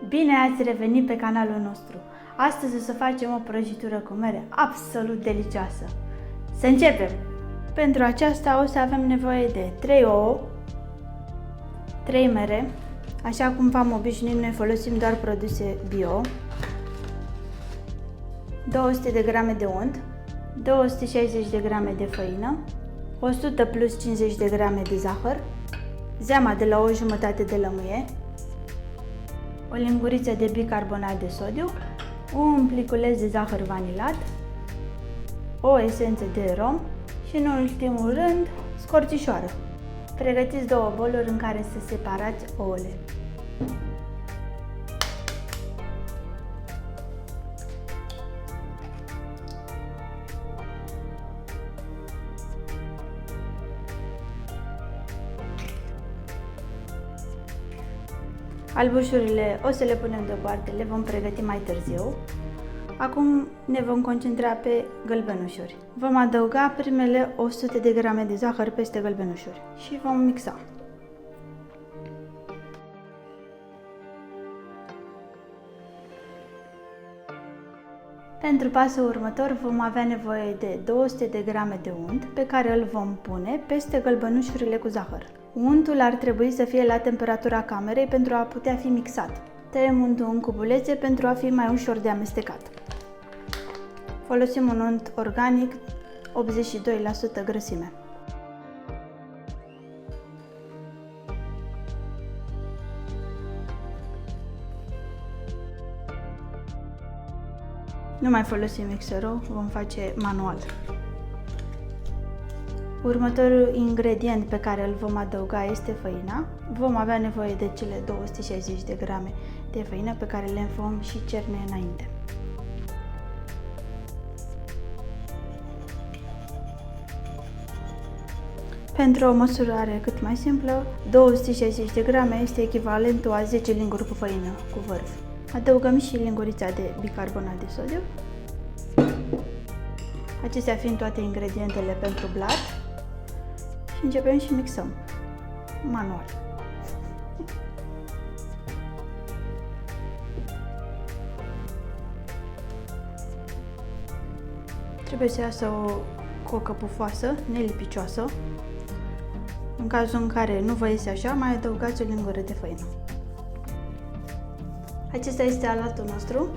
Bine ați revenit pe canalul nostru! Astăzi o să facem o prăjitură cu mere absolut delicioasă. Să începem! Pentru aceasta o să avem nevoie de 3 ouă, 3 mere, așa cum v-am obișnuit, noi folosim doar produse bio, 200 de grame de unt, 260 de grame de făină, 100 plus 50 de grame de zahăr, zeama de la o jumătate de lămâie, o linguriță de bicarbonat de sodiu, un pliculeț de zahăr vanilat, o esență de rom și, în ultimul rând, scorțișoară. Pregătiți 2 boluri în care să separați ouăle. Albușurile o să le punem deoparte, le vom pregăti mai târziu. Acum ne vom concentra pe gălbenușuri. Vom adăuga primele 100 de grame de zahăr peste gălbenușuri și vom mixa. Pentru pasul următor vom avea nevoie de 200 de grame de unt pe care îl vom pune peste gălbenușurile cu zahăr. Untul ar trebui să fie la temperatura camerei pentru a putea fi mixat. Tăiem untul în cubulețe pentru a fi mai ușor de amestecat. Folosim un unt organic, 82% grăsime. Nu mai folosim mixerul, vom face manual. Următorul ingredient pe care îl vom adăuga este făina. Vom avea nevoie de cele 260 de grame de făină pe care le vom și cerne înainte. Pentru o măsurare cât mai simplă, 260 de grame este echivalentul a 10 linguri cu făină, cu vârf. Adăugăm și lingurița de bicarbonat de sodiu. Acestea fiind toate ingredientele pentru blat. Și începem și mixăm manual. Trebuie să iasă o cocă pufoasă, nelipicioasă. În cazul în care nu vă iese așa, mai adăugați o lingură de făină. Acesta este alatul nostru.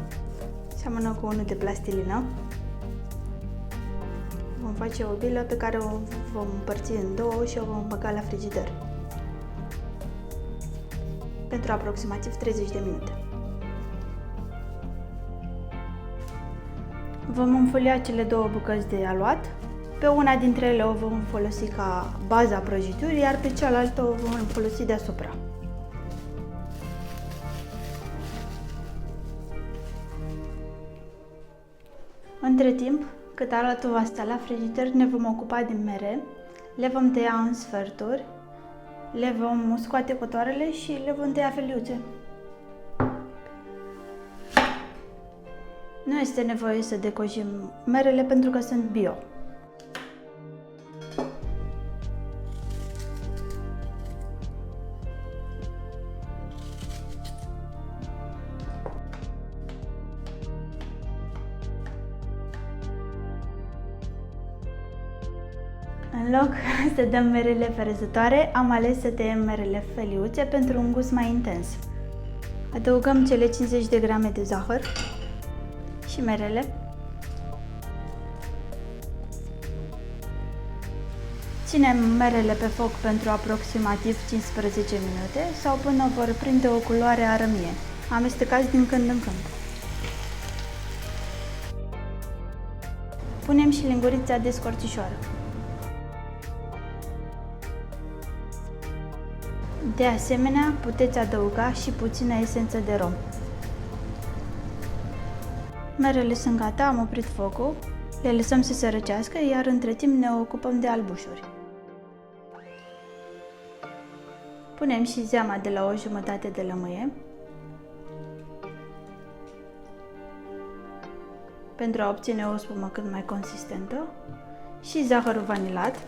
Seamănă cu unul de plastilină. Vom face o bilă pe care o vom împărți în două și o vom băga la frigider pentru aproximativ 30 de minute. Vom înfolia cele 2 bucăți de aluat. Pe una dintre ele o vom folosi ca baza prăjiturii, iar pe cealaltă o vom folosi deasupra. Între timp, cât alatul va sta la frigider, ne vom ocupa de mere, le vom tăia în sferturi, le vom scoate cotoarele și le vom tăia feliuțe. Nu este nevoie să decojim merele pentru că sunt bio. În loc să dăm merele ferezătoare, am ales să tăiem merele feliuțe pentru un gust mai intens. Adăugăm cele 50 de grame de zahăr și merele. Ținem merele pe foc pentru aproximativ 15 minute sau până vor prinde o culoare arămie. Amestecați din când în când. Punem și lingurița de scorțișoară. De asemenea, puteți adăuga și puțină esență de rom. Merele sunt gata, am oprit focul, le lăsăm să se răcească, iar între timp ne ocupăm de albușuri. Punem și zeama de la o jumătate de lămâie pentru a obține o spumă cât mai consistentă și zahărul vanilat.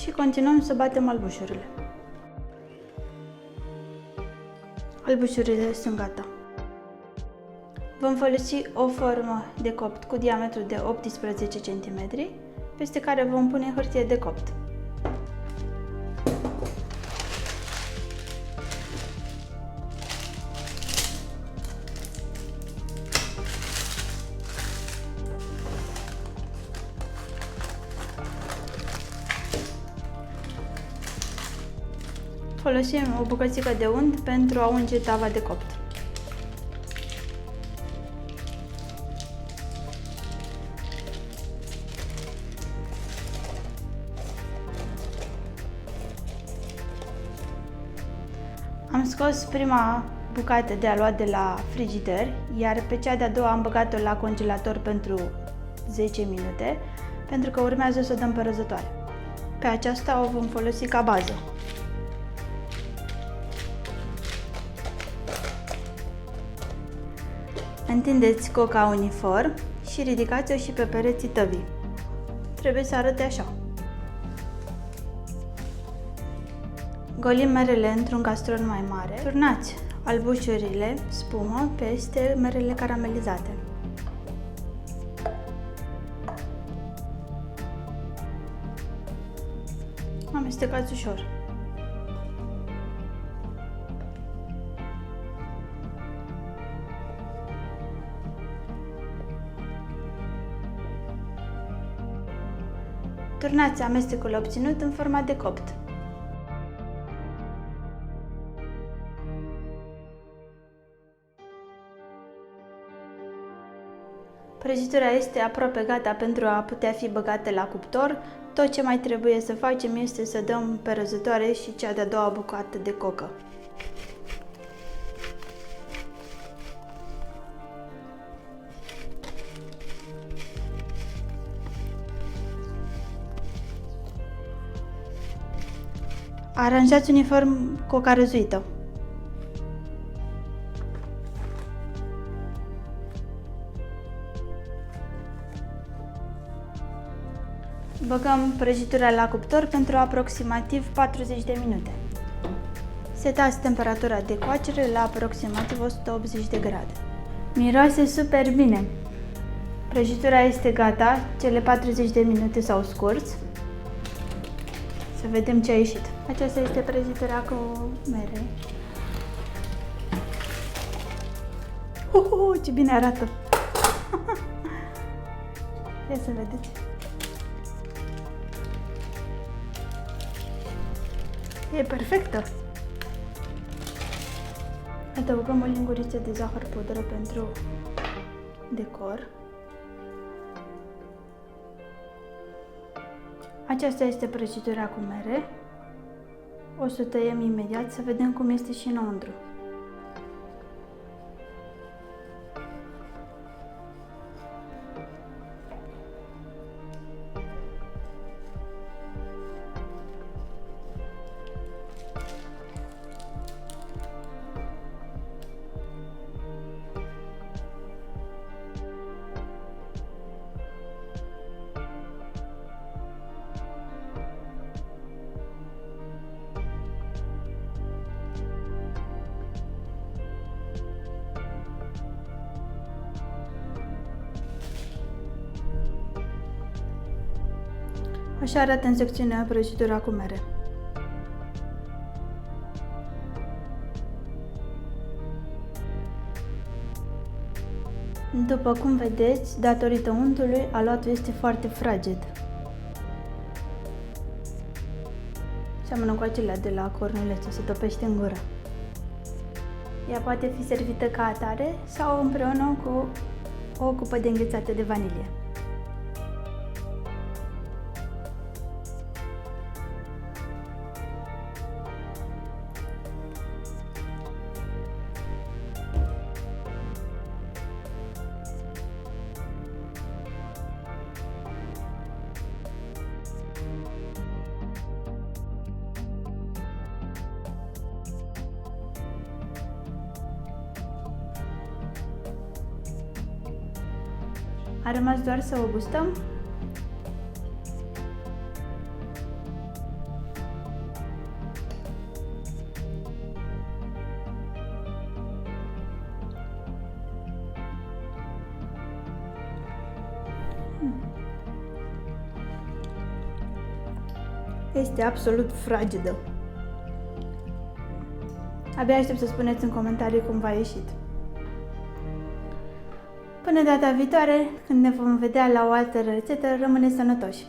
și continuăm să batem albușurile. Albușurile sunt gata. Vom folosi o formă de copt cu diametru de 18 cm, peste care vom pune hârtie de copt. Folosim o bucățică de unt pentru a unge tava de copt. Am scos prima bucată de aluat de la frigider, iar pe cea de-a doua am băgat-o la congelator pentru 10 minute, pentru că urmează să o dăm pe răzătoare. Pe aceasta o vom folosi ca bază. Întindeți coca uniform și ridicați-o și pe pereții tăvii. Trebuie să arate așa. Golim merele într-un castron mai mare. Turnați albușurile, spumă, peste merele caramelizate. Amestecați ușor. Turnați amestecul obținut în forma de copt. Prăjitura este aproape gata pentru a putea fi băgată la cuptor. Tot ce mai trebuie să facem este să dăm pe răzătoare și cea de-a doua bucată de cocă. Aranjați uniform coca răzuită. Băgăm prăjitura la cuptor pentru aproximativ 40 de minute. Setați temperatura de coacere la aproximativ 180 de grade. Miroase super bine! Prăjitura este gata, cele 40 de minute s-au scurs. Să vedem ce a ieșit. Aceasta este prăjitura cu mere. Ce bine arată! Ia să vedeți! E perfectă! Adăugăm o linguriță de zahăr pudră pentru decor. Aceasta este prăjitura cu mere. O să tăiem imediat să vedem cum este și înăuntru. Așa arată în secțiunea prăjitura cu mere. După cum vedeți, datorită untului, aluatul este foarte fraged. Seamănă cu acelea de la cornulețe, se topește în gură. Ea poate fi servită ca atare sau împreună cu o cupă de înghețată de vanilie. A rămas doar să o gustăm. Este absolut fragedă. Abia aștept să spuneți în comentarii cum v-a ieșit. Până data viitoare, când ne vom vedea la o altă rețetă, rămâneți sănătoși!